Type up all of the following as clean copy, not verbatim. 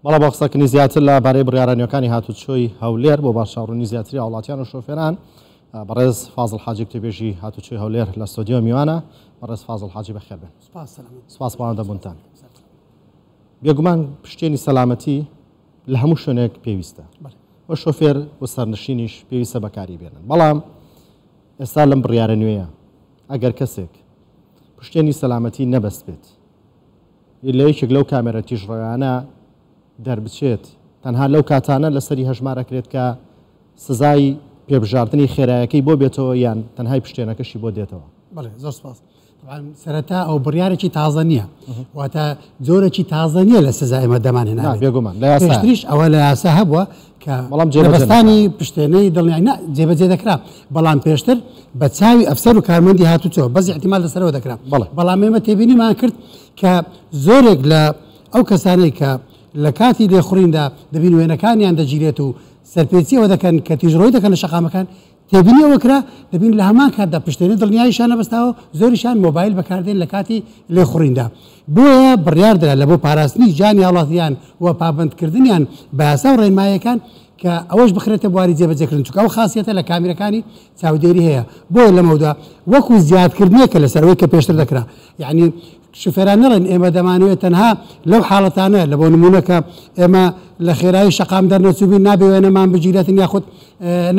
بەڵام بە قسەکردنی زیاتر لە بارەی بڕیارانیەکانی هاتوچۆی هەولێر بۆ باشاوڕوونی زیاتری هاوڵاتیان و شۆفێران بەڕێز فازڵ حاجی کتێبێژی هاتوچۆی هەولێر لە ستۆدیۆ میوانە بەڕێز فازڵ حاجی بەخێر بێن. سپاس بەوەندەبوونتان. بێگومان پشتێنی سەلامەتی لە هەموو شوێنێک پێویستە بۆ شۆفێر و سەرنشینیش پێویستە بەکاری بێنن. بەڵام ئێستا لەم بڕیارە نوێیە ئەگەر کەسێک پشتێنی سەلامەتی نەبەست بێت لە یەکێک لەو کامێرە تیژڕۆیانە دەربچێت تەنها لەو کاتانە لەسەری هەژمارەکرێت کە سزای پێبژاردننی خێرایەکەی بۆ بێتەوە یان تەنهای پشتێنەکەشی بۆ دێتەوە. بەڵێ زۆر سپاس. سەرەتا ئەو بڕیارێکی تازە نییە واتە جۆرەی تازە نییە لە سزای ئێمە دەمان هێنا بێگومان پێشتریش ئەوە لە یاسا هەبووە کە جێبەستانی پشتێنەی دڵنیایی جێبەجێ دەکرا بەڵام پێشتر بە چاوی ئەفسەر و کارمەندی هاتوچۆ بەس احتیمال لەسەرەوە دەکرا بەڵام ئێمە تێبینیمان کرد کە زۆرێک لە ئەو کەسانەی کە لە کاتی لێخوڕیندا دەبین وێنەکانیان دەگیرێت و سەرپێچیەوە دەکەن کە تیژڕۆی دەکەن لە شەقامەکان تێبینیەوە کرا دەبین لە هەمان کاتدا پشتێنەی دڵنیاییشان نەبەستاوە زۆریشان مۆبایل بەکاردێن لە کاتی لێخوڕیندا بۆیە بڕیاردرا لە بۆ پاراستنی جانی هاوڵاتیان و پابندکردنیان بە یاسا و ڕێنماییەکان کە ئەوەش بخرێتە بواری جێبەجێکردن چونکە ئەو خاصیەتە لە کامێرەکانی چاودێری هەیە بۆیە لەمەودا وەکو زیادکردنێکە لەسەرەوەی کە پێشتر دەکرا یعنی شوفێران نەڵێن ئێمە دەمانوێت تەنها لەو حاڵەتانە لە بۆ نمونونەکە ئێمە لە خێرایی شەقام دەرنەچوبین نابێ وێنەمان بگیرێتن یاخود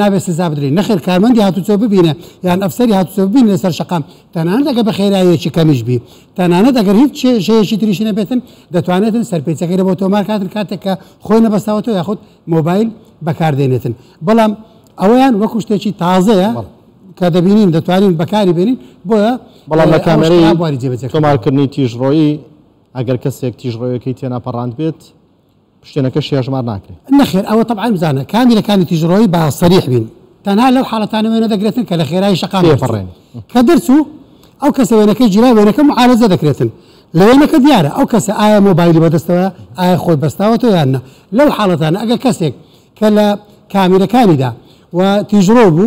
نابێت سزا بدرین نەخێر کارمەندی هاتوچۆ ببینە یان ئەفسەری هاتوچۆ ببین لەسەر شەقام تەنانەت ئەگە بە خێراییەکی کەمیش بی تەنانەت ئەگەر هیچ شەیەکی تریشی نەبێتن دەتوانێتن سەرپێچەکەی لە بۆ تۆمار کاتن کاتێک کە خۆی نەبەستاوەتەوە یاخود مۆبایل بەکاردێنێتن بەڵام ئەوەیان وەکو شتێکی تازەیە کە دەبینین دەتوانین بەکاری بێنین بۆیە بەڵام لە کامێرەی تۆمارکردنی تیژڕۆیی ئەگەر کەسێک تیژڕۆیەکەی تێناپەڕاند بێت پشتێنەکە شێژمار ناکرێت نەخێر ئەوە طبعا بزانە کامێرەکانی تیژڕۆیی با سەریح بین تەنها لەو حاڵەتانە وێنە دەگرێتن کە لە خێرایی شەقام پێپەڕێن کە دەرچوو ئەو کەسە وێنەکەی جیرا وێنەکە معالەجە دەکرێتن لە وێنەکە دیارە ئەو کەسە ئایا مۆبایلی بەدەستەوە ئایا خۆی بەستاوەتەوە یاننا لەو حاڵەتانە ئەگەر کەسێک کە لە کامێرەکانیدا و تیژڕۆ بوو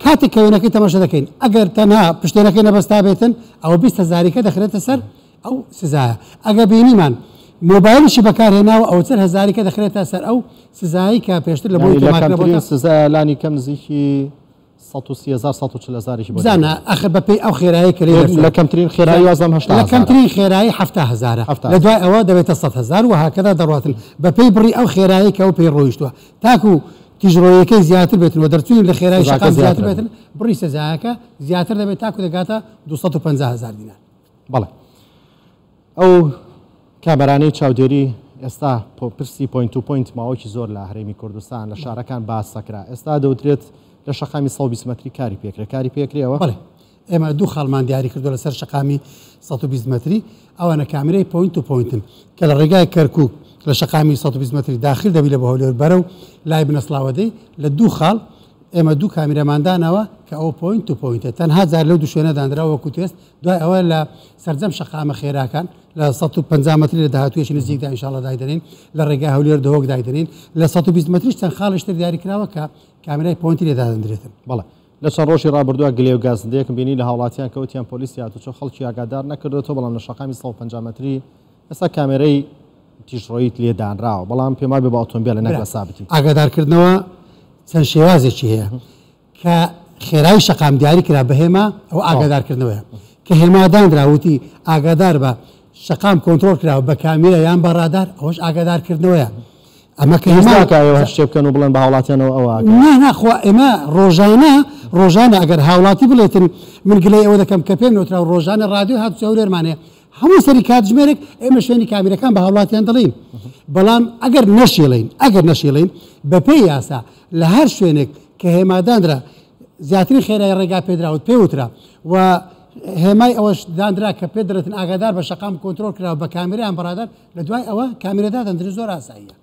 کاتێک کە وێنەکەی تەماشا دەکەین ئەگەر تەنها پشتێنەکەی نەبەستا بێتن ئەوە 20,000ەکە دەخرێتە سەر ئەو سزایە ئەگە بینیمان مۆبایلشی بەکارهێناوە ئەو 40,000ەکە دەخرێتە سەر ئەو سزایی کە پێشتر لە بۆ سزای لانی کەم نزیکی 130,000 بزانە ئەخ بەپێی ئەو خێرایی کە لە کەمترین خێرایی وازم هەشتا لە کەمترین خێرایی 70,000 لە دوای ئەوە دەبێتە 100,000 و هاکەدا دەڕاتن بەپێی بڕی ئەو خێرایی کە ئەو پێی ڕۆیشتووە تاکو تیژڕۆیەکەی زیاتر بێتن و دەرچوین لە خێرایی شەقام زیاتر بێتن بڕی سزایەکە زیاتر دەبێت تاکو دەگاتە 250,000 دینار. بەڵێ ئەو کامەرانەی چاودێری ئێستا پرسی پوینت و پوینت ماوەکی زۆر لە هەرێمی کوردستان لە شارەکان باسەکرا ئێستا دەوترێت لە شەقامی 120 مەتری کاری پێکرێ کاری پێکرێەوە بڵێ ئێمە دوو خاڵمان دیاری کردو لەسەر شەقامی 120 مەتری ئەوانە کامێرەی پوینت و پوینتن کە لە ڕێگای کەرکووک لە شەقامی 120 مەتری داخل دەبی لە بە هەولێر بەرە و لای بنەسڵاوەدەی لە دوو خاڵ ئێمە دوو کامێرەماندانەوە کە ئەو پوینت و پوینتە تەنها جار لەو دوو شوێنە دانراوە وەکو تێست دوای ئەوە لە سەرجەم شەقامە خێراکان لە 150 مەتری لە داهاتوویەکی نزیکدا ئینشاڵڵا دایدەنین لە ڕێگای هەولێر دهۆک دایدەنین لە 120 مەتریش چەند خاڵشتر دیاری کراوە کە کامێرای پوینتی لێ دادەندرێتن. بەڵێ لە چەند ڕۆژی ڕابردووە گلێ و گازندەیەکم بینی لە هاوڵاتیان کەوتیان پۆلیسی هاتوچۆ خەڵکی ئاگادار نەکردێتەوە بەڵام لە شەقامی 150 مەتری ئێستا کامێرەی تیژڕۆیت لێ دانراوە بەڵام پێما بێ بە ئۆتۆمبیل لە نەک سابتی ئاگادارکردنەوە چەند شێوازێکی هەیە کە خێرایی شەقام دیاری کرا بە هێما ئەو ئاگادارکردنەوەیە کە هێمادانراوتی ئاگادار بە شەقام کۆنتترۆل کراوە بە کامێرە یان بە ڕادار ئەوش ئاگادارکردنەوەیە ئەمە کە هێماکەوە شتێ بکەن و بڵێن بە هاوڵاتیانەوە ئەوە ناخوا ئێمە ڕۆژانە ئەگەر هاوڵاتی بڵێتن من گلەی ئەوە دەکەم کە پێم نوترا ڕۆژانە ڕادیۆ هاتوچۆ هەولێرمانەیە هەموو سەری کاتژمێرێک ئێمە شوێنی کامێرەکان بە هاوڵاتیان دەڵین بەڵام ئەگەر نەشیڵین بەپێی یاسا لە هەر شوێنێک کە هێمادانرا زیاتری خێرای ڕێگا پێدراوت پێوترا و هێمای ئەوەش دانرا کە پێ دەرێتن ئاگادار بە شەقام کۆنتترۆل کراوە بە کامێرەیان بەڕادار لە دوای ئەوە کامێرەدا دەندری زۆر ئاساییە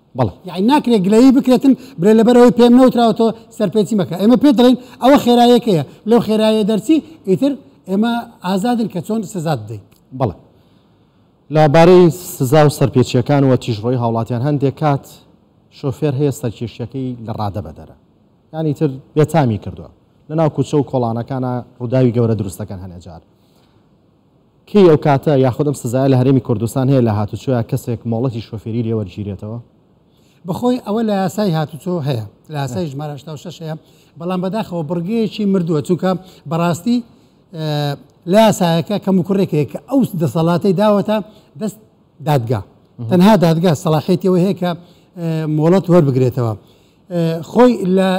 یعنی ناکرێت گلەیی بکرێتن برێ لەبەرەوەی پێم نەوتراوەتەوە سەرپێچی مەکە ئێمە پێ دەڵێن ئەوە خێرایەکەیە لەو خێرایە دەرچی ئیتر ئێمە ئازادن کە چۆن سزا بدەین. بەڵێ لەبارەی سزا و سەرپێچیەکان و تیژڕۆی هاوڵاتیان هەندێک کات شۆفێر هەیە سەرکێشیەکەی لە ڕادە بەدەرە یانی تر بێتامی کردووە لەناو کوچە و کۆڵانەکانە ڕووداوی گەورە دروستەکان هەنێجار کەی ئەو کاتە یاخودم سزای لە هەرێمی کوردستان هەیە لە هاتوچۆیە کەسێک مۆڵەتی شۆفێری لێوەرگیرێتەوە بەخۆی ئەوە لە یاسای هاتوچۆ هەیە لە یاسای ژمارە 86 هەیە بەڵام بەداخەوە بڕگەیەکی مردووە چونکە بەڕاستی لە یاسایەکە کەم و کوڕێکەیە کە ئەو دەسەڵاتەی داوەتە دەست دادگا تەنها دادگا سەلاحیەتەوە هەیە کە مۆڵەت وەربگرێتەوە خۆی لە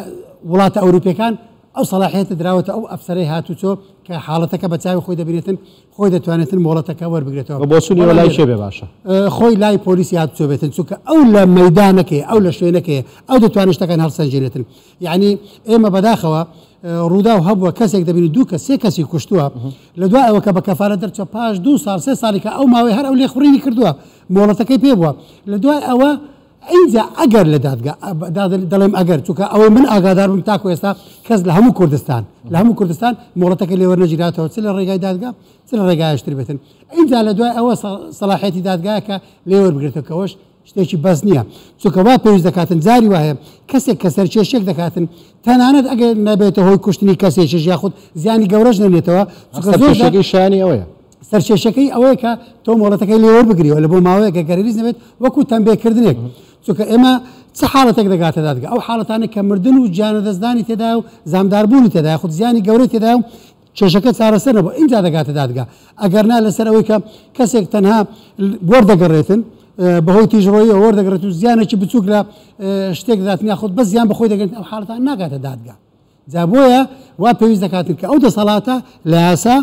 وڵاتە ئەوروپیەکان ئەو سەلاحیەتە دراوەتە ئەو ئەفسەرەی هاتوچۆ کە حاڵەتەکە بە چاوی خۆی دەبێتن خۆی دەتوانێتن مۆڵەتەکە وەربگرێتەوە بۆچوونی لای شێ بێ باشە خۆی لای پۆلیسی هاتوچۆ بێتن چونکە ئەو لە مەیدانەکەی ئەو لە شوێنەکەی ئەو دەتوانێت شتەکان هەڵسەنجێنێتن یعنی ئێمە بەداخەوە ڕوودا و هەبووە کەسێک دەبینی دوو کە سێ کەسی کوشتووە لە دوای ئەوە کە بە کەفارە دەرچە پاش 2 ساڵ 3 ساڵی کە ئەو ماوەی هەر ئەو لێخوڕینی کردووە مۆڵەتەکەی پێ بووە لە دوای ئەوە اینجا ئەگەر لە دادگا دەڵێم ئەگەر چونکە ئەوەی من ئاگادار بم تاکو ئێستا کەس لە هەموو کوردستان مۆڵەتەکە لێ وەرنەگیراتەوە چ لە ڕێگای دادگا چ لە ڕێگایشتر بێتن اینجا لە دوای ئەوە سەلاحیەتی دادگایەکە لێ وەربگرێتەوەش شتێکی بەس نییە چونکە وا پێویست دەکاتن جاری وایە کەسێک کە سەرکێشێک دەکاتن تەنانەت ئەگەر نەبێتە هۆی کوشتنی کەسێکیش یاخود زیانی گەورەش نەبێتەوە شانی ئەوەیە سەرکێشەکەی ئەوەیە کە تۆ مۆڵەتەکەی لێ وەربگریەوە لە بۆ ماوەیەکە گەرەریز نەبێت وەکو تەنبێکردنێک چونکە ئێمە چه حاڵەتێک دەگاتە دادگا ئەو حاڵەتانە کە مردن و گیانە دەستدانی تێدا و زامداربوونی تێدا خود زیانی گەورەی تێدا و کێشەکە چارەسەر نەبوو اینجا دەگاتە دادگا ئەگەر نا لەسەر ئەوەی کە کەسێک تەنها وەردەگەڕێتن بەهۆی تیژڕۆیی وەردەگرێت و زیانێکی بچووک لە شتێک داتنیا خود بە زیان بەخۆی دەگرێت ئەو حاڵەتان ناگاتە دادگا جا بۆیە وا پێویست دەکاتن کە ئەو دەسەڵاتە لە یاسا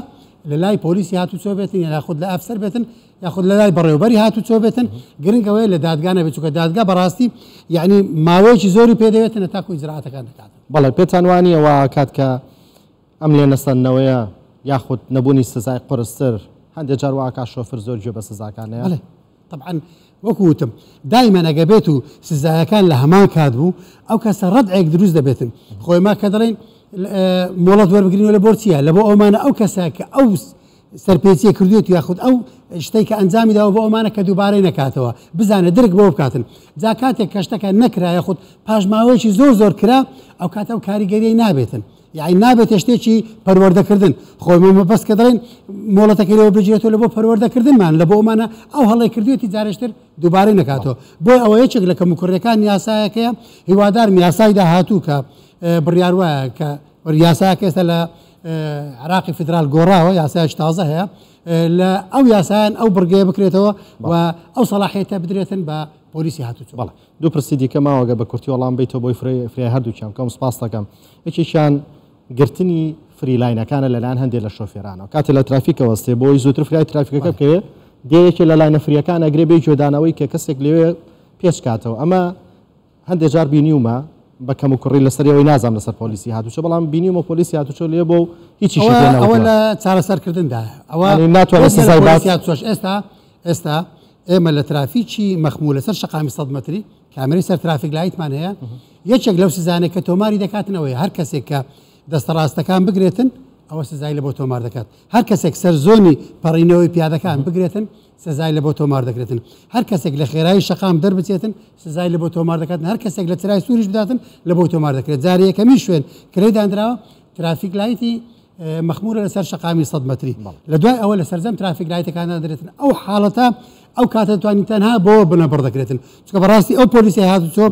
لە لای پۆلیسی هاتوچۆ بێتن یاخود لە ئەفسەر بێتن یاخود لە لای بەڕێوەبەری هاتوچۆ بێتن گرنگەوەی لە دادگا نەبێت چونکە دادگا بەڕاستی یعنی ماوەیەکی زۆری پێدەوێتن تاکو ئیجراعاتەکان دەکاتن بەڵێ پێتان وانیەوە کات کە ئەم لێنەستەنەوەیە یاخود نەبوونی سزای قورستر هەندێک جار واکە شۆفر زۆر گوێ بە سزاکانەیە طبعا وەکو وتم دایما ئەگە بێت و سزایەکان لە هەمان کات بوو ئەو کەسە ڕەدعێک دروست دەبێتن خۆی ما کە دەڵێن مۆڵەت وەربگرینەوە لە بۆرچیە لە بۆ ئەومانە ئەو کەسە کە ئەو سەرپێچیە کردوێت یاخود ئەو شتێک کە ئەنجامی داوە بۆ ئەومانە کە دووبارەی نەکاتەوە بزانە درک بۆ بکاتن جا کاتێک کە شتەکە نەکرا یاخود پاژماوەیەکی زۆر کرا ئەو کاتە ئەو کاریگەریەی نابێتن یعنی نابێت شتێکی پەروەردەکردن خۆی بەس کە دەڵێن مۆڵەتەکەی لەوە بجێتەوە لە بۆ پەروەردەکردنمان لە بۆ ئەومانە ئەو هەڵی کردوێتی جارشتر دووبارەی نەکاتەوە بۆی ئەوە یەکێک لە کەموکوڕەکان یاسایەکەیە هیوادار یاسای داهاتوو کە بڕیار وایە کە یاسایەکە ئێستا لە عراقی فدرال گۆڕاوە یاسایەکی تازە هەیە لە ئەو یاسایان ئەو بڕگەیە بکرێتەوە و ئەو سەلاحیەتە بدرێتن بە پۆلیسی هاتوچۆ بەڵێ دوو پرسی دیکە ماوەگە بە کورتی وەڵام بیتەوە بۆی فرێ هەردووکیان کەم سپاس دەکەم یەکێکیان گرتنی فریلاینەکانە لەلایەن هەندێک لە شۆفێرانەوە کاتێ لە ترافیکەوە وەستێ بۆی زووتر فرای ترافیکەکە بکەوێت دەیەکێ لە لای نەفریەکان ئەگرێ بێ جۆدانەوەی کە کەسێک لەوێ پێش کاتەوە ئەمە هەندێک جار بینیومە بە کەم و کوڕی لەسەرەوەی نازام لەسەر پۆلیسی هاتوچۆ بەڵام بینیومە پۆلیسی هاتوچۆ لێ بۆ هیچی ئەوە لە چارەسەرکردندا ئەوە ناتوانێت سزای هاتوچۆش ئێستا ئێمە لە ترافیکی مەخموو لەسەر شقامی 100 مەتری کامێرەی سەر ترافیک لایتمان هەیە یەکێک لەو سزانێک کە تۆماری دەکاتنەوەی هەر کەسێک کە دەستە ڕاستەکان بگرێتن ئەوە سزای لە بۆ تۆمار دەکات هەر کەسێک سەر زۆنی پەڕینەوەی پیادەکان بگرێتن سزای لە بۆ تۆمار دەکرێتن هەر کەسێک لە خێرایی شقام دەربچێتن سزای لە بۆ تۆمار دەکاتن هەر کەسێک لە چرای سووریش بداتن لە بۆ تۆمار دەکرێت جارە یەکەمی شوێن کرێ دانراوە ترافیک لایتی مەخمورە لەسەر شقامی 100 مەتری لە دوای ئەوە لە سەرجەم ترافیک لایتەکان دەدرێتن ئەو حاڵەتە ئەو کاتە توانین تەنها بۆ بنەبڕ دەکرێتن چونکە بەڕاستی ئەو پۆلیسی هاتوچۆ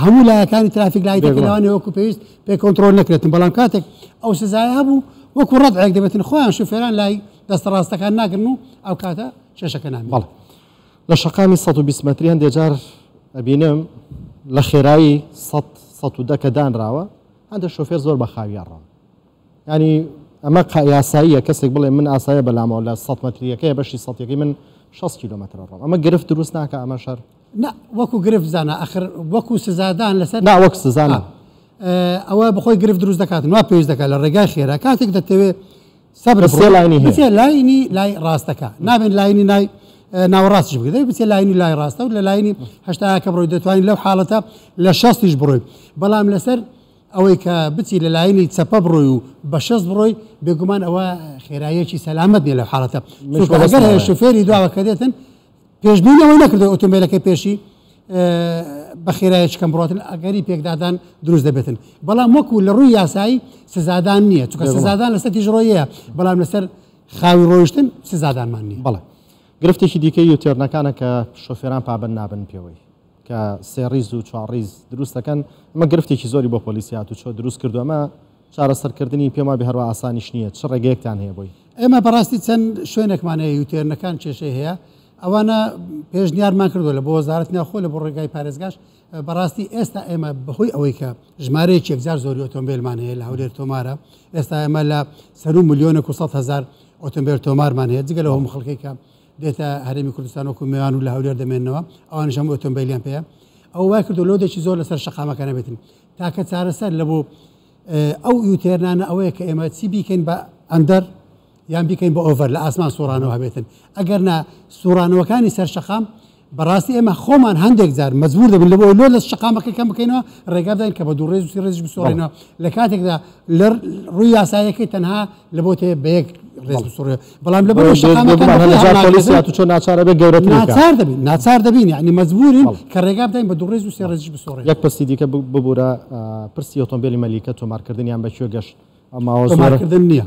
هەموو لایەکانی ترافیک لایتەکە لەوانەیە وەکو پێویست پێ کۆنتڕۆل نەکرێتن بەڵام کاتێک ئەو سزای هەبوو وەکو ڕەدعێک دەبێتن خۆیان شوفێران لای دەستە ڕاستەکان ناگرن و ئەو کاتە شێشەکە نامێت لە شقامی 120 مەتری هەندێک جار ئەبینم لە خێرایی 110 کە دانراوە هەندێک شۆفێر زۆر بە خاویان ڕۆن ینی ئەمە یاساییە کەسێک بڵێ من ئاسایە بەلامەوە لە 100 مەتریەکەی بەشی 100یەکەی من 6 کیلۆمەتر ڕۆم ئەمە گرفت دروست ناکە ئەمە شەر وەکو گرفت زانە ئەخر وەکو سزادان لەسەر وەک سزانە ئەوە بەخۆی گرفت دروست دەکاتن وا پێویست دەکات لە ڕێگای خێرا کاتێک دەتەوێت سەبر لاینی لای ڕاستەکە نابێن لاینی نای ناوەڕاستیش بگرێت بچێت لاینی لای ڕاستە و لە لاینی هەشتاکە بڕۆی دەتوانین لەو حاڵەتە لە 60ش بڕۆی بەڵام لەسەر ئەوەی کە بچی لە لاینی چەپە بڕۆی و بە 6 بڕۆی بێگومان ئەوە خێراییەکی سەلامەت نیە لەو حاڵەتە ئەگەر هەیە شوفێری دواوە کە دێتن پێشبینەوەی نەکردو ئۆتۆمبیلەکەی پێشی بە خێرایەکەم بڕاتن ئەگەری پێکدادان دروست دەبێتن بەڵام وەکو لە ڕووی یاسایی سزادان نییە چونکە سزادان لەسەر تیژڕۆیەیە بەڵام لەسەر خاوی ڕۆیشتن سزادانمان نییە بەڵێ گرفتێکی دیکە یوتێرنەکانە کە شۆفێران پابند نابن پێوەی کە سێ ڕیز و چوار ڕیز دروست دەکەن ئەمە گرفتێکی زۆری بۆ پۆلیسی هاتوچۆ دروست کردو ئەمە چارەسەرکردنی پێما بە هەروە ئاسانیش نییە چ ڕێگەیەکتان هەیە بۆی ئێمە بەڕاستی چەند شوێنێکمانەیە یوتێرنەکان کێشەی هەیە ئەوانە پێشنیارمان کردو لە بۆ وەزارەتی ناوخۆ لە بۆ ڕێگای پارێزگاش بەڕاستی ئێستا ئێمە بەهۆی ئەوەی کە ژمارەیەکی یەکجار زۆری ئۆتۆمبیلمان هەیە لە هەولێر تۆمارە ئێستا ئێمە لە سەر و ملیۆنە و 100,000 ئۆتۆمبیل تۆمارمان هەیە جگە لەەوە خەڵکی کە دێتە هەرێمی کوردستان وەکو میوان و لە هەولێر دەمێنەوە ئەوانش هەموو ئۆتۆمبیلیان پێەیە ئەو وای کردو لۆدێکی زۆر لەسەر شەقامەکانە بێتن تاکە چارەسەر لە بۆ ئەو یوتێرنانە ئەوەیە کە ئێمە چی بیکەین بە ئەندەر یان بیکەین بە ئۆڤەر لە ئاسمان سوڕانەوە هەبێتن ئەگەر نا سوڕانەوەکانی سەر شەقام بەڕاستی ئێمە خۆمان هەندێک جار مەجبور دەبین لەبەوە لۆ لە شەقامەکە کەم بکەینەوە ڕێگا بدەین کە بە دوو ڕێز و سی ڕێزش بسۆڕێنەوە لە کاتێکدا لە ڕووی یاسایەکەی تەنها لە بۆ تێ بە یەک ڕێز بسۆڕێ بەڵام لەبەر چۆن ناچارە بێ گەورەتر ناچار دەبین یعنی مەجبورین کە ڕێگا بدەین بە دوو ڕێز و سی ڕێزش بسۆڕێ یەک پرسی دیکە ببوورە پرسی ئۆتۆمبیلی مەلیکە تۆمارکردنیان بەکوێ گەشت ئەماکردن نییە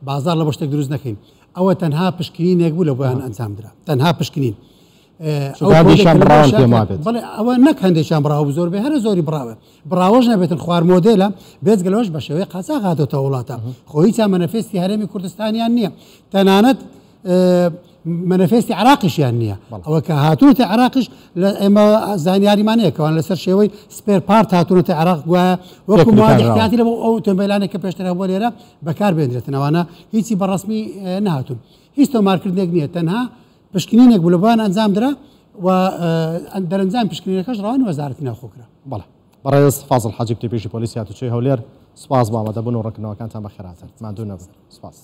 بازار لە بۆ شتێک دروست نەکەین ئەوە تەنها پشکنینێک بوو لە بۆیان ئەنجامدرا تەنها پشکنین ئەوە نەک هەندێکیان براوە زۆر بێ هەرە زۆری براوە براوەش نەبێتن خوار مۆدێلە بێزگەلەوەش بە شێوەیە قاچاق هاتۆتە وڵاتە خۆی چا مەنەفێستی هەرێمی کوردستانیان نییە تەنانەت مەنەفێستی عراقیشیان نییە ئەوە کە هاتوونەتە عراقش لە ئێمە زانیاریمانەیە کەوان لەسەر شێوەی سپێر پارت هاتوونەتە عراق گوایە وەکو احتیاتی لە بۆ ئەو ئۆتۆمبیلانێک کە پێشتر بۆ لێرە بەکار بێنرێتن ئەوانە هیچی بەڕسمی نهاتون هیچ تۆمارکردنێک نییە تەنها پشکنینێک بوو لە بۆیان ئەنجامدرا و دەرەنجام پشکنینەکەش ڕەوانی وەزارەتی ناوخۆکرا بەڵێ بەڕێز فازڵ حاجی کتێبێژی پۆلیسی هاتوچۆی هەولێر سوپاس بۆ ئامادەبوون و ڕێکردنەوەکانتان بەخێراتن ماندوو نەبن سوپاس